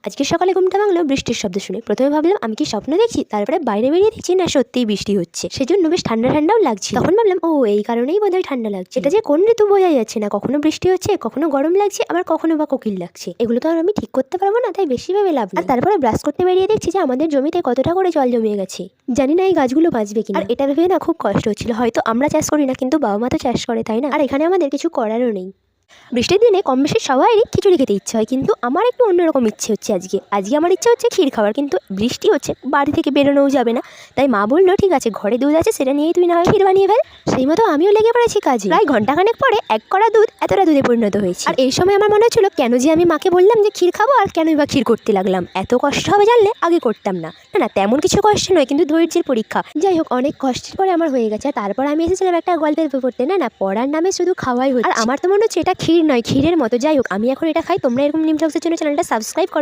আজকে সকালে ঘুমটা ভাঙলো বৃষ্টির শব্দ শুনে। প্রথমে ভাবলাম আমি কি স্বপ্ন দেখছি, তারপরে বাইরে বেরিয়ে দেখছি না সত্যিই বৃষ্টি হচ্ছে। সেজন্য বেশ ঠান্ডা ঠান্ডাও লাগছে। তখন ভাবলাম ও এই কারণেই বোধহয় ঠান্ডা লাগছে। এটা যে কোন ঋতু বোঝা যাচ্ছে না, কখনো বৃষ্টি হচ্ছে, কখনো গরম লাগছে, আবার কখনো বা কোকিল লাগছে। এগুলো তো আর আমি ঠিক করতে পারবো না, তাই বেশি ভেবে লাভ নেই। আর তারপরে ব্রাশ করতে বেরিয়ে দেখছি যে আমাদের জমিতে কতটা করে জল জমিয়ে গেছে। জানি না এই গাছগুলো বাঁচবে কিনা। আর এটা ভেবে না খুব কষ্ট হচ্ছিল। হয়তো আমরা চাষ করি না, কিন্তু বাবা মা তো চাষ করে, তাই না? আর এখানে আমাদের কিছু করারও নেই। বৃষ্টির দিনে কম বেশি সবারই খিচুড়ি খেতে ইচ্ছে হয়, কিন্তু আমার একটু অন্যরকম ইচ্ছে হচ্ছে আজকে আমার ইচ্ছে হচ্ছে ক্ষীর খাওয়ার। কিন্তু বৃষ্টি হচ্ছে, বাড়ি থেকে বেরোনোও যাবে না। তাই মা বললো ঠিক আছে, ঘরে দুধ আছে, সেটা নিয়েই তুই না হয় ক্ষীর বানিয়ে ফেল। সেই মতো আমিও লেগে পড়েছি কাজে। প্রায় ঘন্টাখানেক পরে এক কড়া দুধ এতটা দুধে পরিণত হয়েছে। আর এই সময় আমার মনে হচ্ছিল কেন যে আমি মাকে বললাম যে ক্ষীর খাবো, আর কেনই বা ক্ষীর করতে লাগলাম। এত কষ্ট হবে জানলে আগে করতাম না। না না, তেমন কিছু কষ্ট নয়, কিন্তু ধৈর্যের পরীক্ষা। যাই হোক, অনেক কষ্টের পরে আমার হয়ে গেছে। আর তারপর আমি এসেছিলাম একটা গল্পের বই পড়তে। না না, পড়ার নামে শুধু খাওয়াই হচ্ছে। আর আমার তো মনে হচ্ছে এটা ক্ষীর নয়, ক্ষীরের মতো। যাই হোক, আমি এখন এটা খাই। তোমরা এরকম নিম চ্যানেলটা সাবস্ক্রাইব করো।